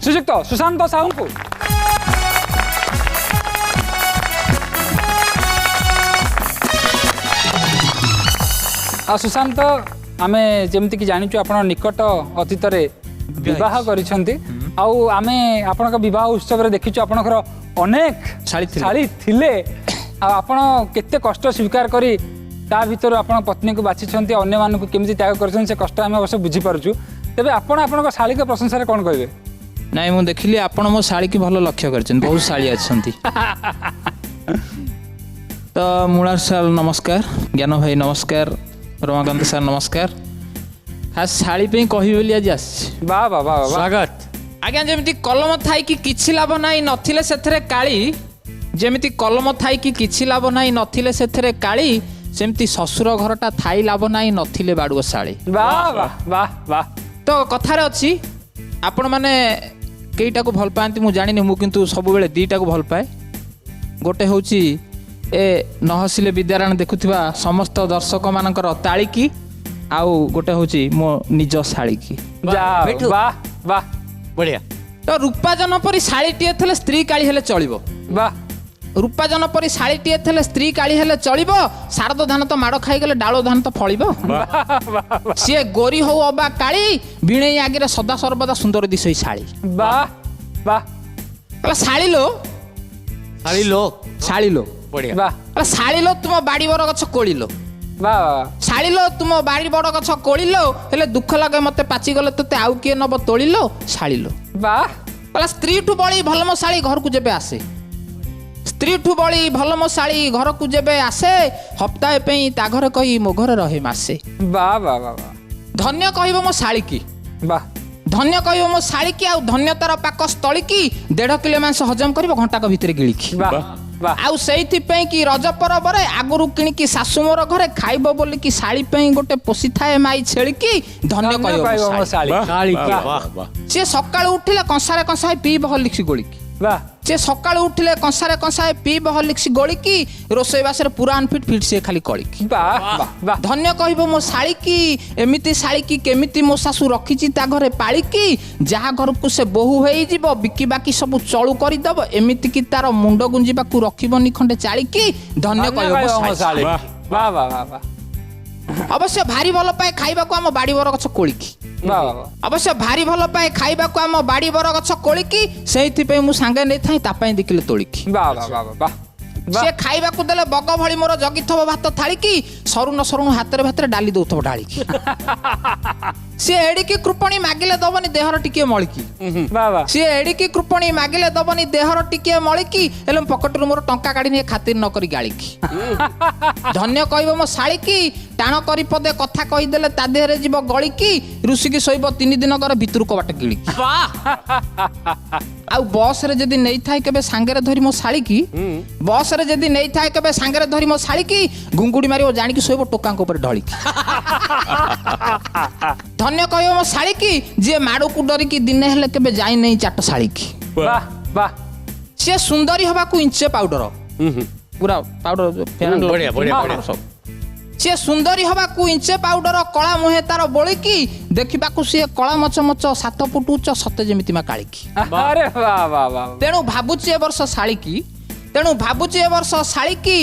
ଶ୍ରୀଯୁକ୍ତ ସୁଶାନ୍ତ ସାହୁଙ୍କୁ ସୁଶାନ୍ତ ଆମେ ଯେମିତିକି ଜାଣିଛୁ ଆପଣ ନିକଟ ଅତୀତରେ ବିବାହ କରିଛନ୍ତି ଆଉ ଆମେ ଆପଣଙ୍କ ବିବାହ ଉତ୍ସବରେ ଦେଖିଛୁ ଆପଣଙ୍କର ଅନେକ ଶାଳୀ ଥିଲେ ଆଉ ଆପଣ କେତେ କଷ୍ଟ ସ୍ୱୀକାର କରି ତା ଭିତରୁ ଆପଣ ପତ୍ନୀକୁ ବାଛିଛନ୍ତି ଅନ୍ୟମାନଙ୍କୁ କେମିତି ତ୍ୟାଗ କରିଛନ୍ତି ସେ କଷ୍ଟ ଆମେ ଅବଶ୍ୟ ବୁଝିପାରୁଛୁ ତେବେ ଆପଣ ଆପଣଙ୍କ ଶାଳୀଙ୍କ ପ୍ରଶଂସାରେ କ'ଣ କହିବେ? ନାଇଁ ମୁଁ ଦେଖିଲି ଆପଣ ମୋ ଶାଳୀକି ଭଲ ଲକ୍ଷ୍ୟ କରିଛନ୍ତି ବହୁତ ଶାଳୀ ଅଛନ୍ତି ତ ମୁଳାର ସାର୍ ନମସ୍କାର ଜ୍ଞାନ ଭାଇ ନମସ୍କାର ରମାକାନ୍ତ ସାର୍ ନମସ୍କାର ଖାସ୍ ଶାଳୀ ପାଇଁ କହିବି ବୋଲି ଆଜି ଆସିଛି ବାଃ ବାଃ ବାଃ ସ୍ୱାଗତ ଆଜ୍ଞା ଯେମିତି କଲମ ଥାଇକି କିଛି ଲାଭ ନାହିଁ ନଥିଲେ ସେଥିରେ କାଳି ଯେମିତି କଲମ ଥାଇକି କିଛି ଲାଭ ନାହିଁ ନଥିଲେ ସେଥିରେ କାଳି ସେମିତି ଶ୍ୱଶୁର ଘରଟା ଥାଇ ଲାଭ ନାହିଁ ନଥିଲେ ବାଡ଼ୁଅ ଶାଳୀ ବାଃ ବାଃ ବାଃ ବାଃ ତ କଥାରେ ଅଛି ଆପଣମାନେ କେଇଟାକୁ ଭଲ ପାଆନ୍ତି ମୁଁ ଜାଣିନି ମୁଁ କିନ୍ତୁ ସବୁବେଳେ ଦୁଇଟାକୁ ଭଲ ପାଏ ଗୋଟେ ହେଉଛି ଏ ନ ହସିଲେ ବିଦ୍ୟାରାୟଣ ଦେଖୁଥିବା ସମସ୍ତ ଦର୍ଶକମାନଙ୍କର ତାଳିକି ଆଉ ଗୋଟେ ହେଉଛି ମୋ ନିଜ ଶାଳୀକି ବାଃ ବାଃ ବଢିଆ ତ ରୂପାଜନ ପରି ଶାଳୀଟିଏ ଥିଲେ ସ୍ତ୍ରୀ କାଳି ହେଲେ ଚଳିବ ବାଃ ରୂପାଜନ ପରି ଶାଳୀଟିଏ ଥିଲେ ସ୍ତ୍ରୀ କାଳି ହେଲେ ଚଳିବ ଶାରଦ ଧାନ ତ ମାଡ଼ ଖାଇଗଲେ ଡାଳ ଧାନ ତ ଫଳିବ ସିଏ ଗୋରି ହଉ ଅବା କାଳି ଭିଣେଇ ଆଗରେ ସଦା ସର୍ବଦା ସୁନ୍ଦର ଦିଶୋଇ ଶାଳୀ ବାଃ ବାଃ ଶାଳୀଲୋ ଶାଳୀଲୋ ବଢିଆ ବାଃ ଶାଳୀଲୋ ତୁମ ବାଡ଼ି ବର ଗଛ କୋଳିଲୋ ବାଃ ଶାଳୀଲୋ ତୁମ ବାଡ଼ି ବଡ଼ ଗଛ କୋଳିଲୋ ହେଲେ ଦୁଃଖ ଲାଗେ ମତେ ପାଚିଗଲେ ତତେ ଆଉ କିଏ ନବ ତୋଳିଲୋ ଶାଳୀଲୋ ବାଃ ସ୍ତ୍ରୀଠୁ ବଳି ଭଲ ମୋ ଶାଳୀ ଘରକୁ ଯେବେ ଆସେ ସ୍ତ୍ରୀଠୁ ବଳି ଭଲ ମୋ ଶାଳୀ ଘରକୁ ଯେବେ ଆସେ ହପ୍ତାଏ ପାଇଁ ତା ଘରେ କହି ମୋ ଘରେ ରହେ ମାସେ ବାଃ ବାଃ ବାଃ ଧନ୍ୟ କହିବ ମୋ ଶାଳୀକି ବାଃ ଧନ୍ୟ କହିବ ମୋ ଶାଳୀକି ଆଉ ଧନ୍ୟତାର ପାକ ସ୍ଥଳୀକି 1.5 କିଲୋ ମାଂସ ହଜମ କରିବ ଘଣ୍ଟାକ ଭିତରେ ଗିଳିକି ବାଃ ବାଃ ଆଉ ସେଇଥିପାଇଁ କି ରଜ ପର୍ବରେ ଆଗରୁ କିଣିକି ଶାଶୁ ମୋର ଘରେ ଖାଇବ ବୋଲିକି ଶାଳୀ ପାଇଁ ଗୋଟେ ପୋଷିଥାଏ ମାଇ ଛେଳିକି ଧନ୍ୟ କହିବ ମୋ ଶାଳୀ ସିଏ ସକାଳୁ ଉଠିଲେ କଂସାରେ କଂସାଏ ପିଇବ ହର୍ଲିକ୍ସ ଗୋଳିକି ବାଃ ସିଏ ସକାଳୁ ଉଠିଲେ କଂସାରେ କଂସାଏ ପିଇବ ହର୍ଲିକ୍ସ ଗୋଳିକି ରୋଷେଇବାସରେ ପୁରା ଅନଫିଟ୍ ଫିଟ୍ ସିଏ ଖାଲି କଳିକି ବାଃ ବାଃ ବାଃ ଧନ୍ୟ କହିବ ମୋ ଶାଳୀକି ଏମିତି ଶାଳୀକି କେମିତି ମୋ ଶାଶୁ ରଖିଛି ତା ଘରେ ପାଳିକି ଯାହା ଘରକୁ ସେ ବୋହୂ ହେଇଯିବ ବିକିବାକି ସବୁ ଚଳୁ କରିଦବ ଏମିତିକି ତାର ମୁଣ୍ଡ ଗୁଞ୍ଜିବାକୁ ରଖିବନି ଖଣ୍ଡେ ଚାଳିକି ଧନ୍ୟ କହିବ ମୋ ଶାଳୀ ବାଃ ବାଃ ବାଃ ବାଃ ଅବଶ୍ୟ ଭାରି ଭଲ ପାଏ ଖାଇବାକୁ ଆମ ବାଡ଼ି ବର ଗଛ କୋଳିକି ଅବଶ୍ୟ ଭାରି ଭଲ ପାଏ ଖାଇବାକୁ ଆମ ବାଡ଼ି ବର ଗଛ କୋଳିକି ସେଇଥିପାଇଁ ମୁଁ ସାଙ୍ଗେ ନେଇଥାଏ ତା ପାଇଁ 2 କିଲୋ ତୋଳିକି ବାଃ ବାଃ ବାଃ ବାଃ ସେ ଖାଇବାକୁ ଦେଲେ ବଗ ଭଳି ମୋର ଜଗିଥିବ ଭାତ ଥାଳିକି ସରୁଣ ସରୁଣ ହାତରେ ଭାତରେ ଡାଲି ଦଉଥିବ ଢାଳିକି ସିଏ ଏଡ଼ିକି କୃପଣି ମାଗିଲେ ଦବନି ଦେହର ଟିକିଏ ମଳିକି ବାଃ ବାଃ ସିଏ ଏଡ଼ିକି କୃପଣି ମାଗିଲେ ଦବନି ଦେହର ଟିକିଏ ମଳିକି ହେଲେ ପକେଟରୁ ମୋର ଟଙ୍କା କାଢି ନିଏ ଖାତିର ନ କରି ଗାଳିକି ଧନ୍ୟ କହିବ ମୋ ଶାଳୀକି ଟାଣ କରି ପଦେ କଥା କହିଦେଲେ ତା ଦେହରେ ଯିବ ଗଳିକି ଋଷିକି ଶୋଇବ 3 ଦିନ ଘର ଭିତରକୁ ବାଟ ଗିଳିକି ଆଉ ବସରେ ଯଦି ନେଇଥାଏ କେବେ ସାଙ୍ଗରେ ଧରି ମୋ ଶାଳୀକି ବସରେ ଯଦି ନେଇଥାଏ କେବେ ସାଙ୍ଗରେ ଧରି ମୋ ଶାଳୀକି ଘୁଙ୍ଗୁଡି ମାରିବ ଜାଣିକି ଶୋଇବ ଟୋକାଙ୍କ ଉପରେ ଢଳିକି ଧନ୍ୟ କହିବ ମୋ ଶାଳୀକି ଯିଏ ମାଡ଼କୁ ଡରିକି ଦିନେ ହେଲେ କେବେ ଯାଇ ନେଇ ଚାଟ ଶାଳୀକି ବାଃ ବାଃ ସିଏ ସୁନ୍ଦରୀ ହବାକୁ ଇଞ୍ଚେ ପାଉଡର ପୁରା ପାଉଡର ବଢିଆ ବଢିଆ ବଢିଆ ସିଏ ସୁନ୍ଦରୀ ହବାକୁ ଇଞ୍ଚେ ପାଉଡର କଳା ମୁହେଁ ତାର ବୋଳିକି ଦେଖିବାକୁ ସିଏ କଳା ମଚ ମଚ 7 ଫୁଟ ଉଚ୍ଚ ସତେ ଯେମିତି ମା କାଳିକି ଆରେ ବାଃ ବାଃ ବାଃ ତେଣୁ ଭାବୁଛି ଏ ବର୍ଷ ଶାଳୀକି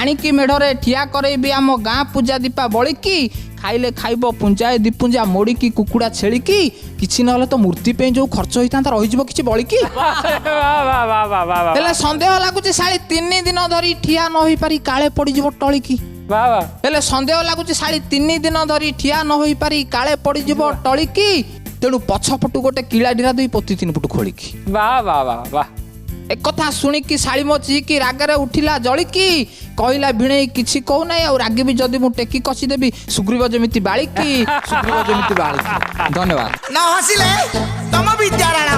ଆଣିକି ମେଢରେ ଠିଆ କରେଇବି ଆମ ଗାଁ ପୂଜା ଦୀପା ବଳିକି ଖାଇଲେ ଖାଇବ ପୁଞ୍ଜାଏ ଦିପୁଞ୍ଜା ମୋଡ଼ିକି କୁକୁଡ଼ା ଛେଳିକି କିଛି ନହେଲେ ତ ମୂର୍ତ୍ତି ପାଇଁ ଯୋଉ ଖର୍ଚ୍ଚ ହେଇଥାନ୍ତା ରହିଯିବ କିଛି ବଳିକି ହେଲେ ସନ୍ଦେହ ଲାଗୁଛି ଶାଳୀ 3 ଦିନ ଧରି ଠିଆ ନ ହୋଇପାରି କାଳେ ପଡ଼ିଯିବ ଟଳିକି ହେଲେ ସନ୍ଦେହ ଲାଗୁଛି ଶାଳୀ 3 ଦିନ ଧରି ଠିଆ ନ ହୋଇପାରି କାଳେ ପଡ଼ିଯିବ ଟଳିକି ତେଣୁ ପଛପଟୁ ଗୋଟେ କିଳା ଢିରା ଦେଇ ପୋତି 3 ଫୁଟ ଖୋଳିକି ବାଃ ବାଃ ବାଃ ବାଃ ଏକଥା ଶୁଣିକି ଶାଳୀ ମୋ ଚିକି ରାଗରେ ଉଠିଲା ଜଳିକି କହିଲା ଭିଣେଇ କିଛି କହୁନାହିଁ ଆଉ ରାଗିବି ଯଦି ମୁଁ ଟେକି କଷିଦେବି ସୁଗ୍ରୀବ ଯେମିତି ବାଳିକି ଧନ୍ୟବାଦ ନ ହସିଲେ ତମ ବିଦ୍ୟାରାୟଣ